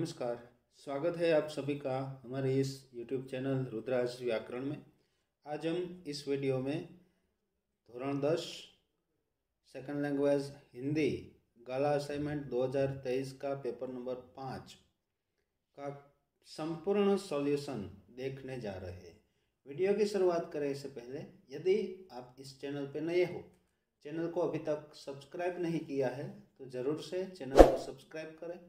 नमस्कार। स्वागत है आप सभी का हमारे इस YouTube चैनल रुद्राज व्याकरण में। आज हम इस वीडियो में धोरण 10 सेकंड लैंग्वेज हिंदी गाला असाइनमेंट 2023 का पेपर नंबर 5 का संपूर्ण सॉल्यूशन देखने जा रहे हैं। वीडियो की शुरुआत करें इससे पहले यदि आप इस चैनल पर नए हो, चैनल को अभी तक सब्सक्राइब नहीं किया है तो ज़रूर से चैनल को सब्सक्राइब करें,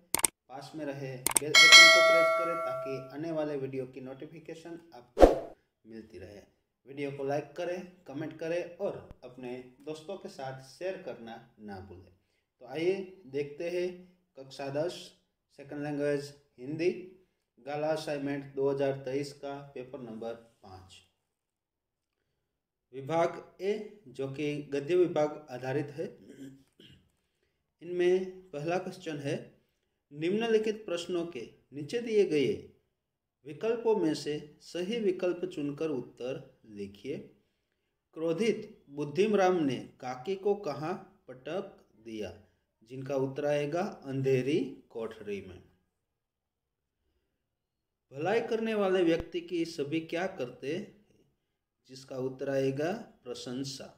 पास में रहे बेल आइकन को प्रेस करें ताकि आने वाले वीडियो की नोटिफिकेशन आपको मिलती रहे। वीडियो को लाइक करें, कमेंट करें और अपने दोस्तों के साथ शेयर करना ना भूलें। तो आइए देखते हैं कक्षा 10 सेकंड लैंग्वेज हिंदी गाला असाइनमेंट 2023 का पेपर नंबर 5 विभाग ए, जो कि गद्य विभाग आधारित है। इनमें पहला क्वेश्चन है, निम्नलिखित प्रश्नों के नीचे दिए गए विकल्पों में से सही विकल्प चुनकर उत्तर लिखिए। क्रोधित बुद्धिराम ने काकी को कहाँ पटक दिया? जिनका उत्तर आएगा अंधेरी कोठरी में। भलाई करने वाले व्यक्ति की सभी क्या करते हैं? जिसका उत्तर आएगा प्रशंसा।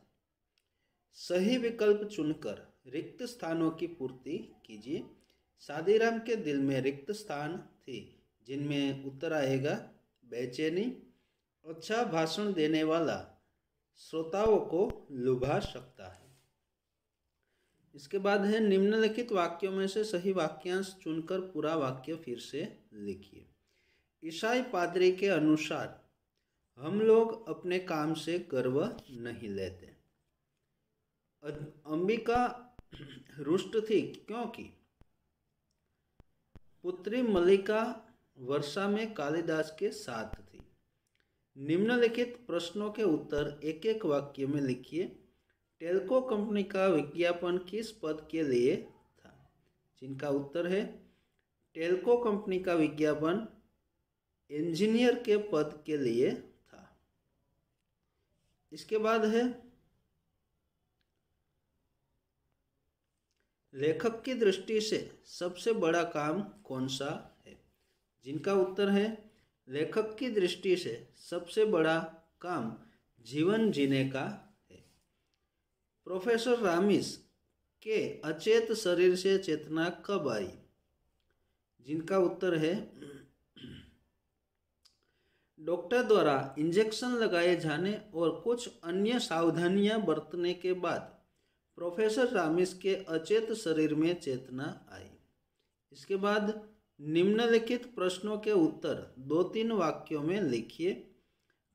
सही विकल्प चुनकर रिक्त स्थानों की पूर्ति कीजिए। सादीराम के दिल में रिक्त स्थान थी, जिनमें उत्तर आएगा बेचैनी। अच्छा भाषण देने वाला श्रोताओं को लुभा सकता है। इसके बाद है, निम्नलिखित वाक्यों में से सही वाक्यांश चुनकर पूरा वाक्य फिर से लिखिए। ईसाई पादरी के अनुसार हम लोग अपने काम से गर्व नहीं लेते। अंबिका रुष्ट थी क्योंकि पुत्री मल्लिका वर्षा में कालिदास के साथ थी। निम्नलिखित प्रश्नों के उत्तर एक एक वाक्य में लिखिए। टेल्को कंपनी का विज्ञापन किस पद के लिए था? जिनका उत्तर है टेल्को कंपनी का विज्ञापन इंजीनियर के पद के लिए था। इसके बाद है, लेखक की दृष्टि से सबसे बड़ा काम कौन सा है? जिनका उत्तर है लेखक की दृष्टि से सबसे बड़ा काम जीवन जीने का है। प्रोफेसर रामिस के अचेत शरीर से चेतना कब आई? जिनका उत्तर है डॉक्टर द्वारा इंजेक्शन लगाए जाने और कुछ अन्य सावधानियां बरतने के बाद प्रोफेसर रामिस के अचेत शरीर में चेतना आई। इसके बाद निम्नलिखित प्रश्नों के उत्तर 2-3 वाक्यों में लिखिए।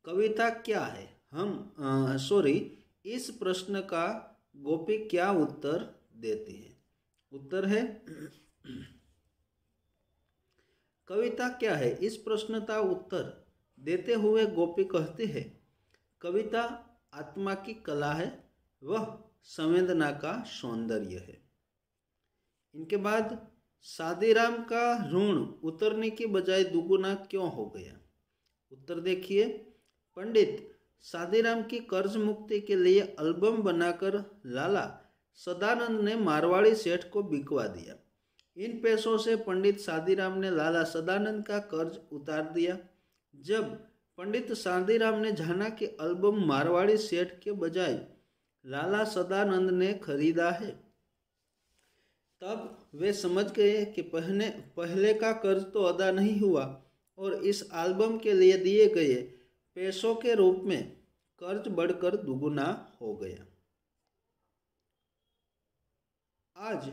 कविता क्या है? इस प्रश्न का गोपी क्या उत्तर देती है? उत्तर है कविता क्या है? इस प्रश्न का उत्तर देते हुए गोपी कहती है, कविता आत्मा की कला है, वह संवेदना का सौंदर्य है। इनके बाद सादीराम का ऋण उतरने की बजाय दुगुना क्यों हो गया? उत्तर देखिए, पंडित सादीराम की कर्ज मुक्ति के लिए एल्बम बनाकर लाला सदानंद ने मारवाड़ी सेठ को बिकवा दिया। इन पैसों से पंडित सादीराम ने लाला सदानंद का कर्ज उतार दिया। जब पंडित सादीराम ने जाना कि एल्बम मारवाड़ी सेठ के बजाय लाला सदानंद ने खरीदा है, तब वे समझ गए कि पहले का कर्ज तो अदा नहीं हुआ और इस एल्बम के लिए दिए गए पैसों के रूप में कर्ज बढ़कर दुगुना हो गया। आज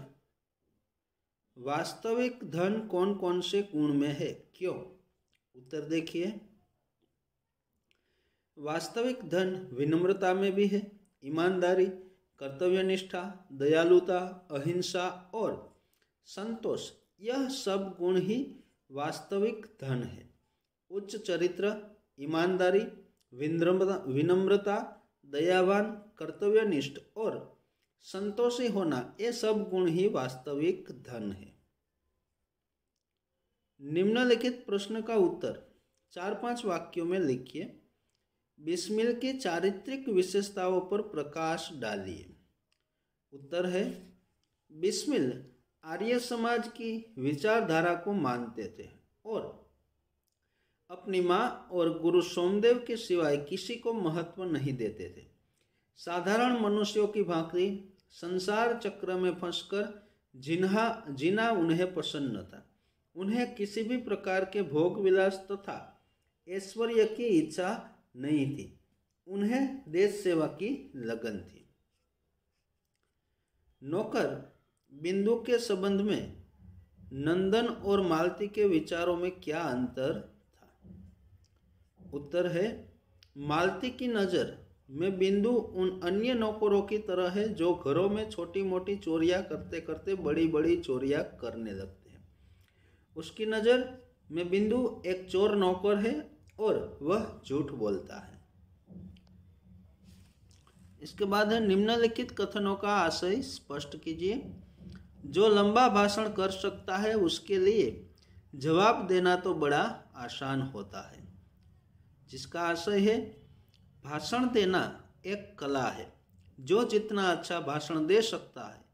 वास्तविक धन कौन कौन से गुण में है, क्यों? उत्तर देखिए, वास्तविक धन विनम्रता में भी है, ईमानदारी, कर्तव्यनिष्ठा, दयालुता, अहिंसा और संतोष, यह सब गुण ही वास्तविक धन है। उच्च चरित्र, ईमानदारी, विनम्रता, दयावान, कर्तव्यनिष्ठ और संतोषी होना, ये सब गुण ही वास्तविक धन है। निम्नलिखित प्रश्न का उत्तर 4-5 वाक्यों में लिखिए। बिस्मिल की चारित्रिक विशेषताओं पर प्रकाश डालिए। उत्तर है, बिस्मिल आर्य समाज की विचारधारा को मानते थे और अपनी माँ और गुरु सोमदेव के सिवाय किसी को महत्व नहीं देते थे। साधारण मनुष्यों की भांति संसार चक्र में फंसकर जीना उन्हें पसंद न था। उन्हें किसी भी प्रकार के भोग विलास तथा ऐश्वर्य की इच्छा नहीं थी। उन्हें देश सेवा की लगन थी। नौकर बिंदु के संबंध में नंदन और मालती के विचारों में क्या अंतर था? उत्तर है, मालती की नज़र में बिंदु उन अन्य नौकरों की तरह है जो घरों में छोटी मोटी चोरियां करते करते बड़ी बड़ी चोरियां करने लगते हैं। उसकी नज़र में बिंदु एक चोर नौकर है और वह झूठ बोलता है। इसके बाद है, निम्नलिखित कथनों का आशय स्पष्ट कीजिए। जो लंबा भाषण कर सकता है उसके लिए जवाब देना तो बड़ा आसान होता है। जिसका आशय है, भाषण देना एक कला है। जो जितना अच्छा भाषण दे सकता है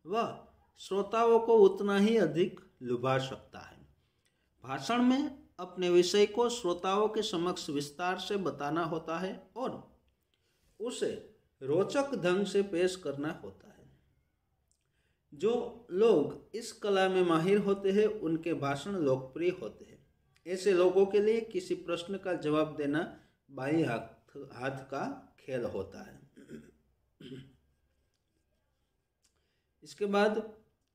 वह श्रोताओं को उतना ही अधिक लुभा सकता है। भाषण में अपने विषय को श्रोताओं के समक्ष विस्तार से बताना होता है और उसे रोचक ढंग से पेश करना होता है। जो लोग इस कला में माहिर होते हैं उनके भाषण लोकप्रिय होते हैं। ऐसे लोगों के लिए किसी प्रश्न का जवाब देना बाई हाथ का खेल होता है। इसके बाद,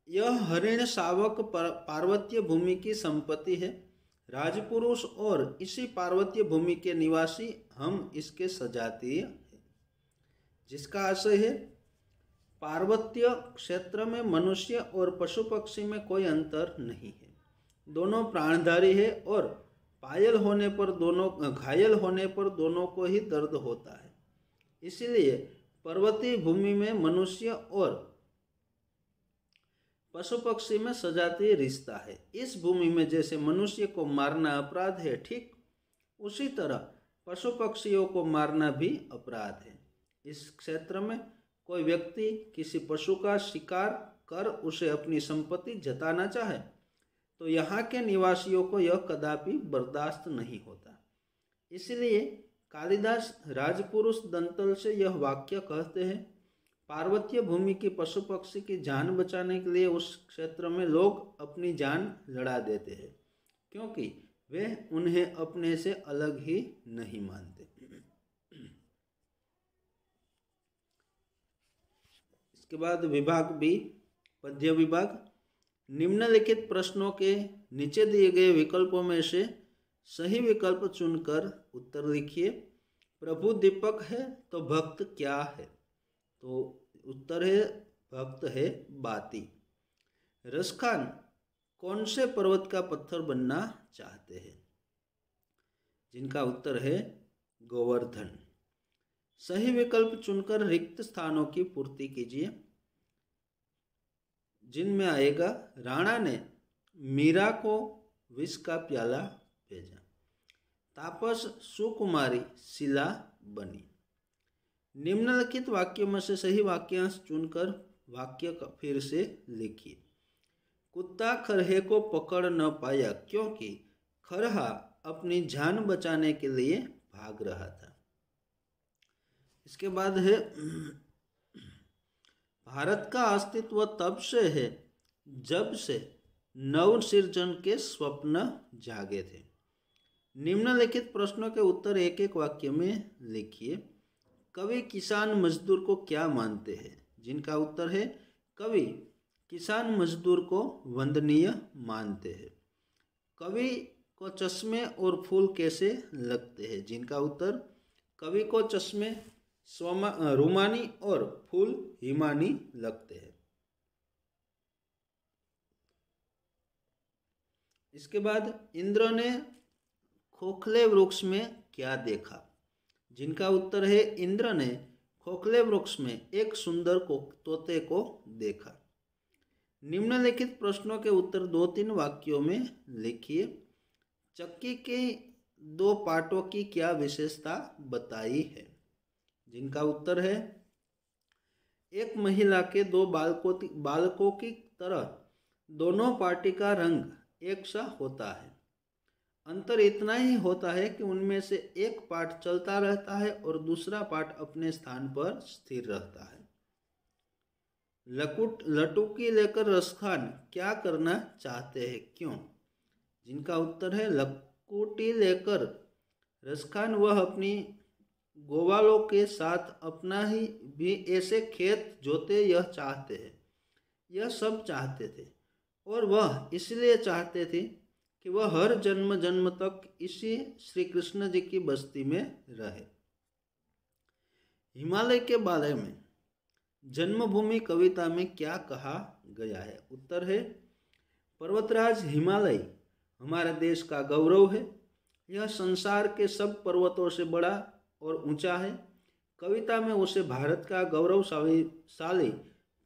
यह हरिण शावक पार्वतीय भूमि की संपत्ति है। राजपुरुष और इसी पार्वतीय भूमि के निवासी हम इसके सजातीय हैं। जिसका आशय है, पार्वत्य क्षेत्र में मनुष्य और पशु पक्षी में कोई अंतर नहीं है। दोनों प्राणधारी है और घायल होने पर दोनों को ही दर्द होता है। इसलिए पर्वतीय भूमि में मनुष्य और पशु पक्षी में सजातीय रिश्ता है। इस भूमि में जैसे मनुष्य को मारना अपराध है, ठीक उसी तरह पशु पक्षियों को मारना भी अपराध है। इस क्षेत्र में कोई व्यक्ति किसी पशु का शिकार कर उसे अपनी संपत्ति जताना चाहे तो यहाँ के निवासियों को यह कदापि बर्दाश्त नहीं होता। इसलिए कालिदास राजपुरुष दंतल से यह वाक्य कहते हैं, पार्वतीय भूमि की पशु पक्षी की जान बचाने के लिए उस क्षेत्र में लोग अपनी जान लड़ा देते हैं, क्योंकि वे उन्हें अपने से अलग ही नहीं मानते। इसके बाद विभाग बी, पद्य विभाग। निम्नलिखित प्रश्नों के नीचे दिए गए विकल्पों में से सही विकल्प चुनकर उत्तर लिखिए। प्रभु दीपक है तो भक्त क्या है? तो उत्तर है, भक्त है बाती। रसखान कौन से पर्वत का पत्थर बनना चाहते हैं? जिनका उत्तर है गोवर्धन। सही विकल्प चुनकर रिक्त स्थानों की पूर्ति कीजिए। जिनमें आएगा, राणा ने मीरा को विष का प्याला भेजा। तापस सुकुमारी शिला बनी। निम्नलिखित वाक्यों में से सही वाक्यांश चुनकर वाक्य फिर से लिखिए। कुत्ता खरहे को पकड़ न पाया क्योंकि खरहा अपनी जान बचाने के लिए भाग रहा था। इसके बाद है, भारत का अस्तित्व तब से है जब से नव सृजन के स्वप्न जागे थे। निम्नलिखित प्रश्नों के उत्तर एक एक वाक्य में लिखिए। कवि किसान मजदूर को क्या मानते हैं? जिनका उत्तर है, कवि किसान मजदूर को वंदनीय मानते हैं। कवि को चश्मे और फूल कैसे लगते हैं? जिनका उत्तर, कवि को चश्मे रुमानी और फूल हिमानी लगते हैं। इसके बाद, इंद्र ने खोखले वृक्ष में क्या देखा? जिनका उत्तर है, इंद्र ने खोखले वृक्ष में एक सुंदर तोते को देखा। निम्नलिखित प्रश्नों के उत्तर 2-3 वाक्यों में लिखिए। चक्की के 2 पाटों की क्या विशेषता बताई है? जिनका उत्तर है, एक महिला के 2 बालकों की तरह दोनों पार्टी का रंग एक सा होता है। अंतर इतना ही होता है कि उनमें से एक पार्ट चलता रहता है और दूसरा पार्ट अपने स्थान पर स्थिर रहता है। लटुकी लेकर रसखान क्या करना चाहते हैं, क्यों? जिनका उत्तर है लकुटी लेकर रसखान वह अपनी गोवालों के साथ अपना ही भी ऐसे खेत जोते यह चाहते हैं। यह सब चाहते थे और वह इसलिए चाहते थे कि वह हर जन्म जन्म तक इसी श्री कृष्ण जी की बस्ती में रहे। हिमालय के बारे में जन्मभूमि कविता में क्या कहा गया है? उत्तर है पर्वतराज हिमालय हमारे देश का गौरव है। यह संसार के सब पर्वतों से बड़ा और ऊंचा है। कविता में उसे भारत का गौरवशाली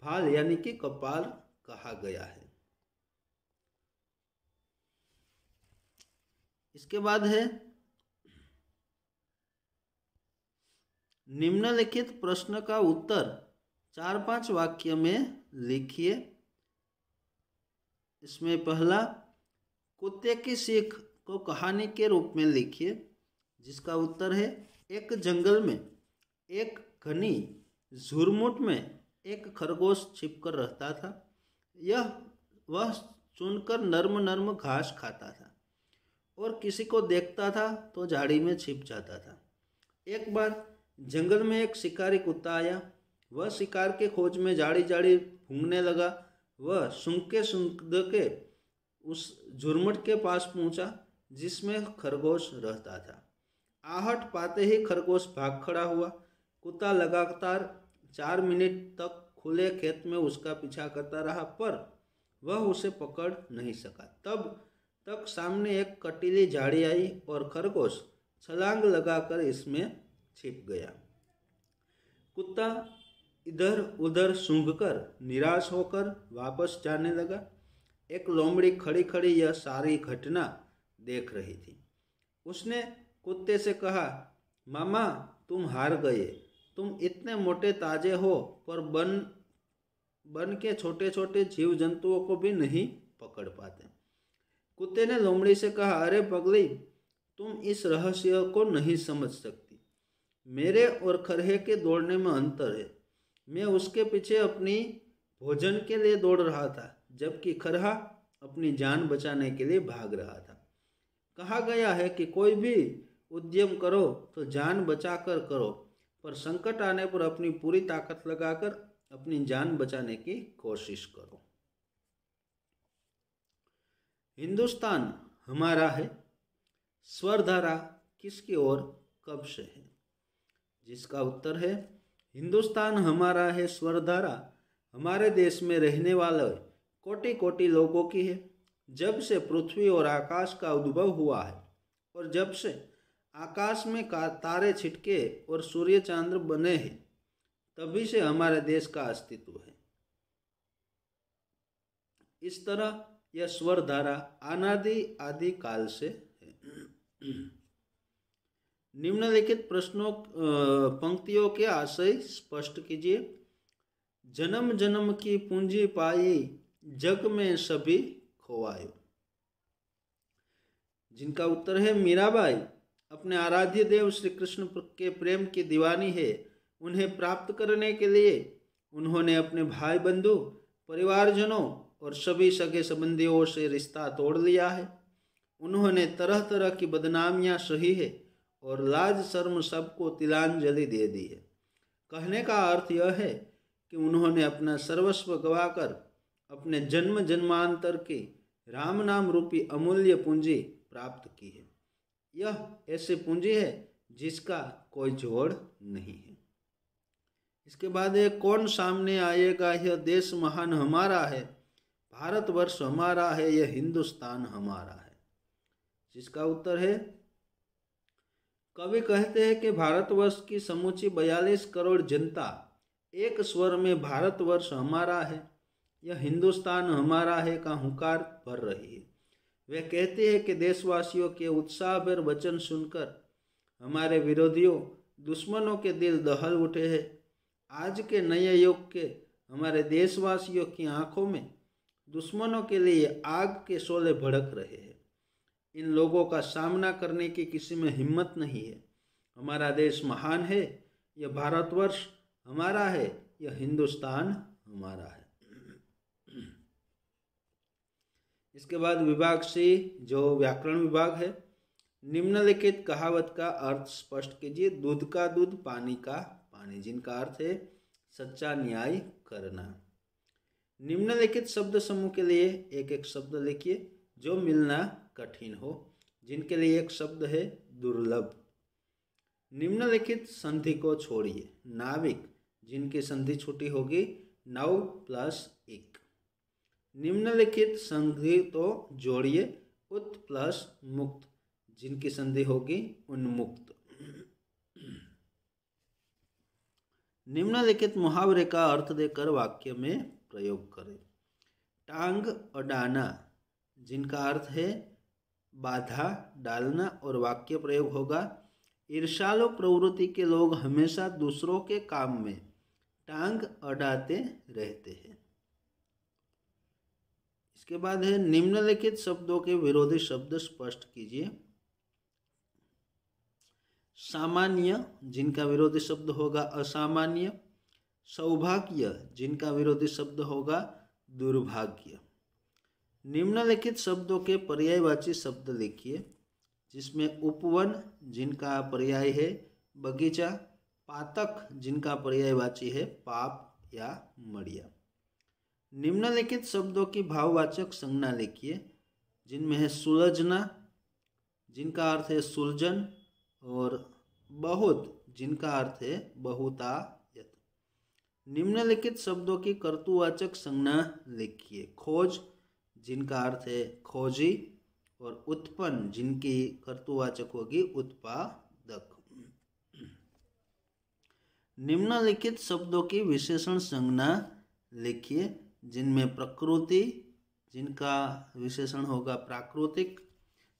भाल यानी कि कपाल कहा गया है। इसके बाद है निम्नलिखित प्रश्न का उत्तर 4-5 वाक्य में लिखिए। इसमें पहला, कुत्ते की सीख को कहानी के रूप में लिखिए, जिसका उत्तर है एक जंगल में एक घनी झुरमुट में एक खरगोश छिपकर रहता था। वह चुनकर नर्म नर्म घास खाता था और किसी को देखता था तो झाड़ी में छिप जाता था। एक बार जंगल में एक शिकारी कुत्ता आया। वह शिकार के खोज में झाड़ी झाड़ी भूंगने लगा। वह सूंघते उस झुरमुट के पास पहुंचा जिसमें खरगोश रहता था। आहट पाते ही खरगोश भाग खड़ा हुआ। कुत्ता लगातार 4 मिनट तक खुले खेत में उसका पीछा करता रहा, पर वह उसे पकड़ नहीं सका। तब तक सामने एक कटीली झाड़ी आई और खरगोश छलांग लगाकर इसमें छिप गया। कुत्ता इधर उधर सूंघकर निराश होकर वापस जाने लगा। एक लोमड़ी खड़ी खड़ी यह सारी घटना देख रही थी। उसने कुत्ते से कहा, मामा तुम हार गए। तुम इतने मोटे ताजे हो पर बन के छोटे छोटे जीव जंतुओं को भी नहीं पकड़ पाते। कुत्ते ने लोमड़ी से कहा, अरे पगली, तुम इस रहस्य को नहीं समझ सकती। मेरे और खरहे के दौड़ने में अंतर है। मैं उसके पीछे अपनी भोजन के लिए दौड़ रहा था, जबकि खरहा अपनी जान बचाने के लिए भाग रहा था। कहा गया है कि कोई भी उद्यम करो तो जान बचाकर करो, पर संकट आने पर अपनी पूरी ताकत लगाकर अपनी जान बचाने की कोशिश करो। हिंदुस्तान हमारा है, स्वरधारा किसकी ओर कब से है? जिसका उत्तर है हिंदुस्तान हमारा है, स्वरधारा हमारे देश में रहने वाले कोटि कोटि लोगों की है। जब से पृथ्वी और आकाश का उद्भव हुआ है और जब से आकाश में तारे छिटके और सूर्य चांद्र बने हैं, तभी से हमारे देश का अस्तित्व है। इस तरह यह स्वर धारा अनादि आदि काल से है। निम्नलिखित प्रश्नों पंक्तियों के आशय स्पष्ट कीजिए। जन्म जन्म की पूंजी पाई, जग में सभी खोवायो। जिनका उत्तर है मीराबाई अपने आराध्य देव श्री कृष्ण के प्रेम की दीवानी है। उन्हें प्राप्त करने के लिए उन्होंने अपने भाई बंधु, परिवारजनों और सभी सगे संबंधियों से रिश्ता तोड़ लिया है। उन्होंने तरह तरह की बदनामियां सही है और लाज शर्म सबको तिलांजलि दे दी है। कहने का अर्थ यह है कि उन्होंने अपना सर्वस्व गवाकर अपने जन्म जन्मांतर की राम नाम रूपी अमूल्य पूंजी प्राप्त की है। यह ऐसी पूंजी है जिसका कोई जोड़ नहीं है। इसके बाद एक कौन सामने आएगा, यह देश महान हमारा है, भारतवर्ष हमारा है, यह हिंदुस्तान हमारा है। जिसका उत्तर है कवि कहते हैं कि भारतवर्ष की समूची 42 करोड़ जनता एक स्वर में भारतवर्ष हमारा है, यह हिंदुस्तान हमारा है का हुंकार भर रही है। वे कहते हैं कि देशवासियों के उत्साहभर वचन सुनकर हमारे विरोधियों, दुश्मनों के दिल दहल उठे हैं। आज के नए युग के हमारे देशवासियों की आंखों में दुश्मनों के लिए आग के शोले भड़क रहे हैं। इन लोगों का सामना करने की किसी में हिम्मत नहीं है। हमारा देश महान है, यह भारतवर्ष हमारा है, यह हिंदुस्तान हमारा है। इसके बाद विभाग सी जो व्याकरण विभाग है, निम्नलिखित कहावत का अर्थ स्पष्ट कीजिए। दूध का दूध, पानी का पानी, जिनका अर्थ है सच्चा न्याय करना। निम्नलिखित शब्द समूह के लिए एक एक शब्द लिखिए जो मिलना कठिन हो, जिनके लिए एक शब्द है दुर्लभ। निम्नलिखित संधि को छोड़िए। नाविक, जिनकी संधि छुटी होगी नव प्लस एक। निम्नलिखित संधि तो जोड़िए। उत प्लस मुक्त, जिनकी संधि होगी उन्मुक्त। निम्नलिखित मुहावरे का अर्थ देकर वाक्य में प्रयोग करें। टांग अडाना, जिनका अर्थ है बाधा डालना, और वाक्य प्रयोग होगा ईर्ष्यालु प्रवृत्ति के लोग हमेशा दूसरों के काम में टांग अड़ाते रहते हैं। इसके बाद है निम्नलिखित शब्दों के विरोधी शब्द स्पष्ट कीजिए। सामान्य, जिनका विरोधी शब्द होगा असामान्य। सौभाग्य, जिनका विरोधी शब्द होगा दुर्भाग्य। निम्नलिखित शब्दों के पर्यायवाची शब्द लिखिए, जिसमें उपवन, जिनका पर्याय है बगीचा। पातक, जिनका पर्यायवाची है पाप या मड़िया। निम्नलिखित शब्दों की भाववाचक संज्ञा लिखिए, जिनमें है सुलझना, जिनका अर्थ है सुलझन, और बहुत, जिनका अर्थ है बहुतायत। निम्नलिखित शब्दों की कर्तुवाचक संज्ञा लिखिए। खोज, जिनका अर्थ है खोजी, और उत्पन्न, जिनकी कर्तुवाचक होगी उत्पादक। निम्नलिखित शब्दों की विशेषण संज्ञा लिखिए, जिनमें प्रकृति, जिनका विशेषण होगा प्राकृतिक।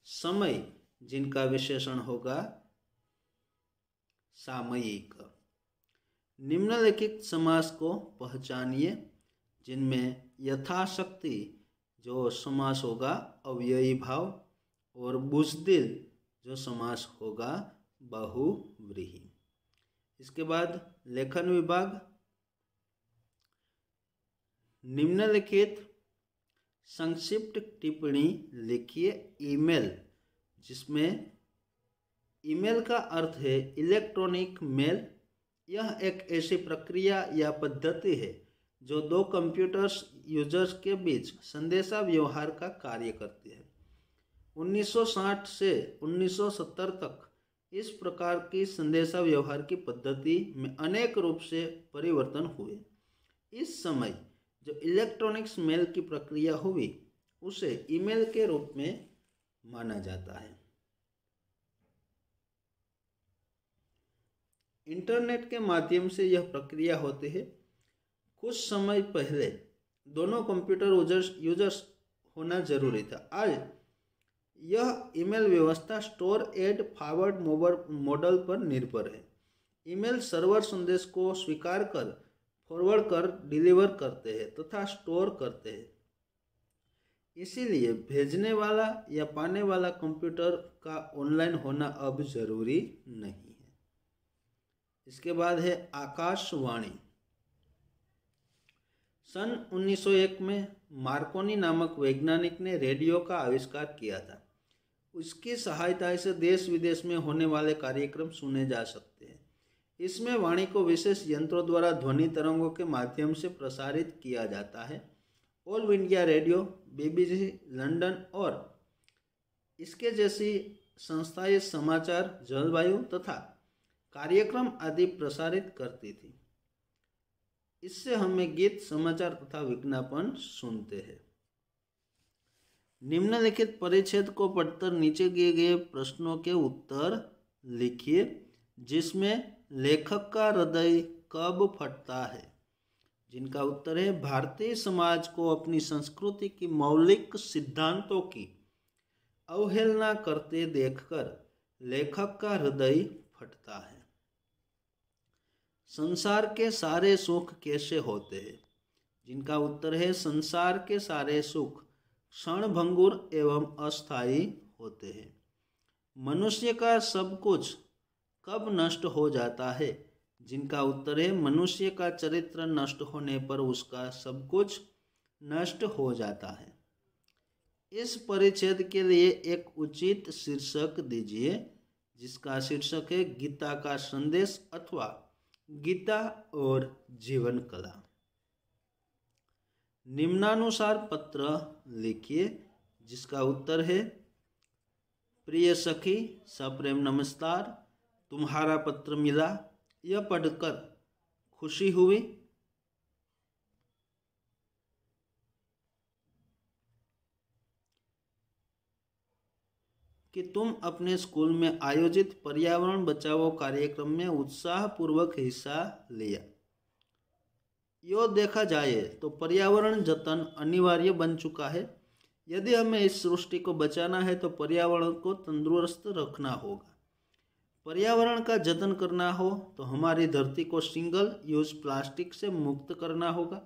समय, जिनका विशेषण होगा सामयिक। निम्नलिखित समास को पहचानिए, जिनमें यथाशक्ति जो समास होगा अव्ययी भाव, और बुज़दिल जो समास होगा बहुव्रीहि। इसके बाद लेखन विभाग। निम्नलिखित संक्षिप्त टिप्पणी लिखिए। ईमेल, जिसमें ईमेल का अर्थ है इलेक्ट्रॉनिक मेल। यह एक ऐसी प्रक्रिया या पद्धति है जो दो कंप्यूटर्स यूजर्स के बीच संदेशा व्यवहार का कार्य करती है। 1960 से 1970 तक इस प्रकार की संदेशा व्यवहार की पद्धति में अनेक रूप से परिवर्तन हुए। इस समय जो इलेक्ट्रॉनिक्स मेल की प्रक्रिया हुई उसे ईमेल के रूप में माना जाता है। इंटरनेट के माध्यम से यह प्रक्रिया होती है। कुछ समय पहले दोनों कंप्यूटर यूजर्स होना जरूरी था। आज यह ईमेल व्यवस्था स्टोर एंड फॉरवर्ड मॉडल पर निर्भर है। ईमेल सर्वर संदेश को स्वीकार कर, फॉरवर्ड कर, डिलीवर करते हैं तथा स्टोर करते हैं। इसीलिए भेजने वाला या पाने वाला कंप्यूटर का ऑनलाइन होना अब जरूरी नहीं है। इसके बाद है आकाशवाणी। सन 1901 में मार्कोनी नामक वैज्ञानिक ने रेडियो का आविष्कार किया था। उसकी सहायता से देश विदेश में होने वाले कार्यक्रम सुने जा सकते हैं। इसमें वाणी को विशेष यंत्रों द्वारा ध्वनि तरंगों के माध्यम से प्रसारित किया जाता है। All India radio, BBC London और इसके जैसी संस्थाएं समाचार, जलवायु तथा कार्यक्रम आदि प्रसारित करती थी। इससे हमें गीत, समाचार तथा विज्ञापन सुनते हैं। निम्नलिखित परिच्छेद को पढ़कर नीचे दिए गए प्रश्नों के उत्तर लिखिए, जिसमें लेखक का हृदय कब फटता है। जिनका उत्तर है भारतीय समाज को अपनी संस्कृति की मौलिक सिद्धांतों की अवहेलना करते देखकर लेखक का हृदय फटता है। संसार के सारे सुख कैसे होते हैं। जिनका उत्तर है संसार के सारे सुख क्षणभंगुर एवं अस्थायी होते हैं। मनुष्य का सब कुछ कब नष्ट हो जाता है? जिनका उत्तर है मनुष्य का चरित्र नष्ट होने पर उसका सब कुछ नष्ट हो जाता है। इस परिच्छेद के लिए एक उचित शीर्षक दीजिए, जिसका शीर्षक है गीता का संदेश अथवा गीता और जीवन कला। निम्नानुसार पत्र लिखिए, जिसका उत्तर है प्रिय सखी, सप्रेम नमस्कार, तुम्हारा पत्र मिला, यह पढ़कर खुशी हुई। कि तुम अपने स्कूल में आयोजित पर्यावरण बचाओ कार्यक्रम में उत्साहपूर्वक हिस्सा लिया। यो देखा जाए तो पर्यावरण जतन अनिवार्य बन चुका है। यदि हमें इस सृष्टि को बचाना है तो पर्यावरण को तंदुरुस्त रखना होगा। पर्यावरण का जतन करना हो तो हमारी धरती को सिंगल यूज प्लास्टिक से मुक्त करना होगा।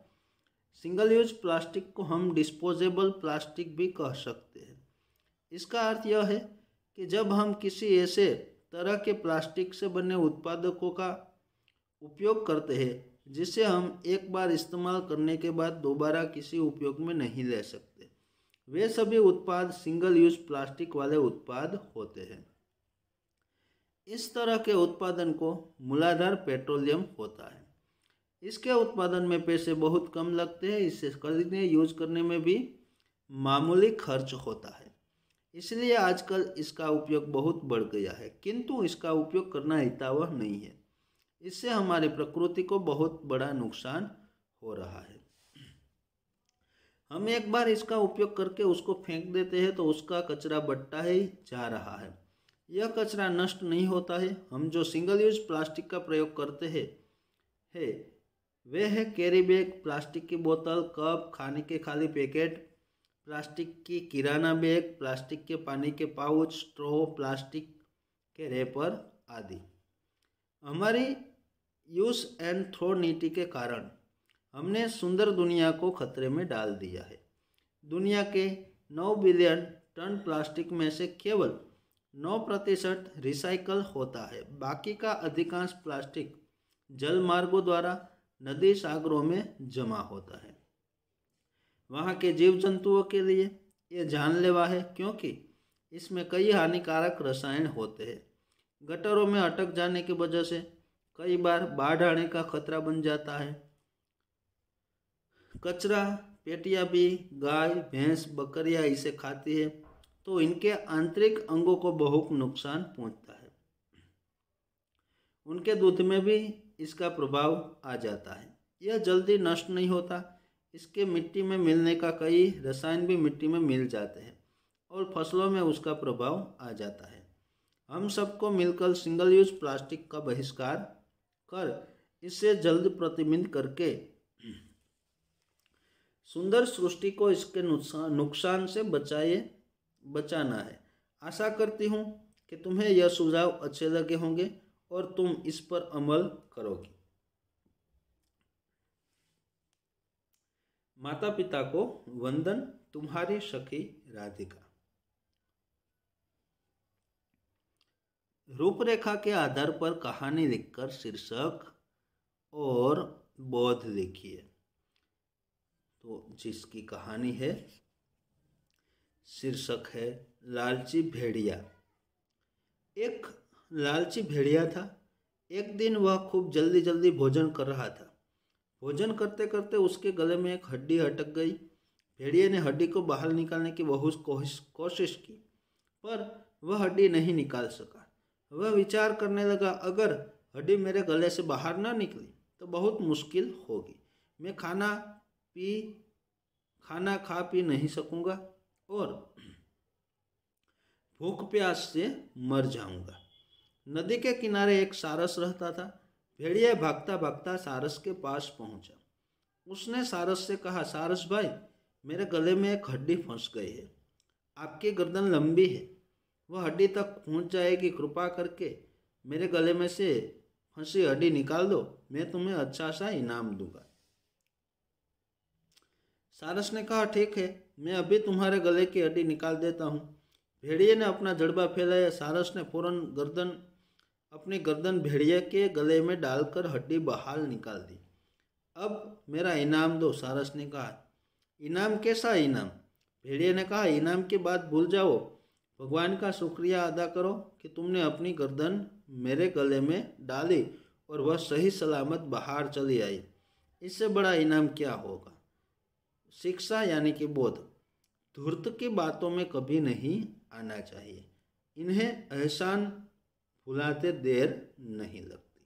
सिंगल यूज प्लास्टिक को हम डिस्पोजेबल प्लास्टिक भी कह सकते हैं। इसका अर्थ यह है कि जब हम किसी ऐसे तरह के प्लास्टिक से बने उत्पादकों का उपयोग करते हैं जिसे हम एक बार इस्तेमाल करने के बाद दोबारा किसी उपयोग में नहीं ले सकते, वे सभी उत्पाद सिंगल यूज प्लास्टिक वाले उत्पाद होते हैं। इस तरह के उत्पादन को मूलाधार पेट्रोलियम होता है। इसके उत्पादन में पैसे बहुत कम लगते हैं। इसे खरीदने यूज करने में भी मामूली खर्च होता है। इसलिए आजकल इसका उपयोग बहुत बढ़ गया है, किंतु इसका उपयोग करना हितावह नहीं है। इससे हमारी प्रकृति को बहुत बड़ा नुकसान हो रहा है। हम एक बार इसका उपयोग करके उसको फेंक देते हैं तो उसका कचरा बढ़ता ही जा रहा है। यह कचरा नष्ट नहीं होता है। हम जो सिंगल यूज प्लास्टिक का प्रयोग करते हैं वे है कैरी बैग, प्लास्टिक की बोतल, कप, खाने के खाली पैकेट, प्लास्टिक की किराना बैग, प्लास्टिक के पानी के पाउच, स्ट्रॉ, प्लास्टिक के रैपर आदि। हमारी यूज एंड थ्रो नीति के कारण हमने सुंदर दुनिया को खतरे में डाल दिया है। दुनिया के 9 बिलियन टन प्लास्टिक में से केवल 9% रिसाइकल होता है। बाकी का अधिकांश प्लास्टिक जल मार्गों द्वारा नदी सागरों में जमा होता है। वहाँ के जीव जंतुओं के लिए ये जानलेवा है, क्योंकि इसमें कई हानिकारक रसायन होते हैं। गटरों में अटक जाने की वजह से कई बार बाढ़ आने का खतरा बन जाता है। कचरा पेटियां भी गाय, भैंस, बकरियां इसे खाती है तो इनके आंतरिक अंगों को बहुत नुकसान पहुंचता है। उनके दूध में भी इसका प्रभाव आ जाता है। यह जल्दी नष्ट नहीं होता। इसके मिट्टी में मिलने का कई रसायन भी मिट्टी में मिल जाते हैं और फसलों में उसका प्रभाव आ जाता है। हम सबको मिलकर सिंगल यूज प्लास्टिक का बहिष्कार कर इससे जल्द प्रतिबंध करके सुंदर सृष्टि को इसके नुकसान से बचाना है। आशा करती हूँ कि तुम्हें यह सुझाव अच्छे लगे होंगे और तुम इस पर अमल करोगे। माता पिता को वंदन, तुम्हारी सखी राधिका। रूपरेखा के आधार पर कहानी लिखकर शीर्षक और बोध लिखिए। तो जिसकी कहानी है, शीर्षक है लालची भेड़िया। एक लालची भेड़िया था। एक दिन वह खूब जल्दी जल्दी भोजन कर रहा था। भोजन करते करते उसके गले में एक हड्डी अटक गई। भेड़िए ने हड्डी को बाहर निकालने की बहुत कोशिश की, पर वह हड्डी नहीं निकाल सका। वह विचार करने लगा, अगर हड्डी मेरे गले से बाहर ना निकली तो बहुत मुश्किल होगी। मैं खाना खा पी नहीं सकूंगा और भूख प्यास से मर जाऊंगा। नदी के किनारे एक सारस रहता था। भेड़िया भागता भागता सारस के पास पहुंचा। उसने सारस से कहा, सारस भाई, मेरे गले में एक हड्डी फंस गई है। आपकी गर्दन लंबी है, वह हड्डी तक पहुंच जाएगी। कृपा करके मेरे गले में से फंसी हड्डी निकाल दो, मैं तुम्हें अच्छा सा इनाम दूंगा। सारस ने कहा, ठीक है, मैं अभी तुम्हारे गले की हड्डी निकाल देता हूँ। भेड़िए ने अपना जड़बा फैलाया। सारस ने फौरन अपनी गर्दन भेड़िए के गले में डालकर हड्डी बाहर निकाल दी। अब मेरा इनाम दो, सारस ने कहा। इनाम? कैसा इनाम? भेड़िए ने कहा, इनाम की बात भूल जाओ, भगवान का शुक्रिया अदा करो कि तुमने अपनी गर्दन मेरे गले में डाली और वह सही सलामत बाहर चली आई। इससे बड़ा इनाम क्या होगा? शिक्षा यानी कि बोध। धूर्त की बातों में कभी नहीं आना चाहिए। इन्हें एहसान भुलाते देर नहीं लगती।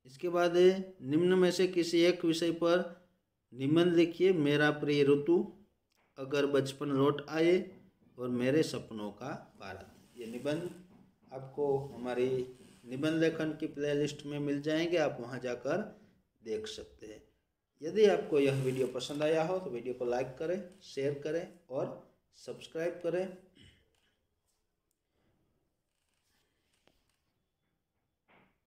इसके बाद निम्न में से किसी एक विषय पर निबंध लिखिए। मेरा प्रिय ऋतु, अगर बचपन लौट आए और मेरे सपनों का भारत। ये निबंध आपको हमारी निबंध लेखन की प्लेलिस्ट में मिल जाएंगे, आप वहां जाकर देख सकते हैं। यदि आपको यह वीडियो पसंद आया हो तो वीडियो को लाइक करें, शेयर करें और सब्सक्राइब करें।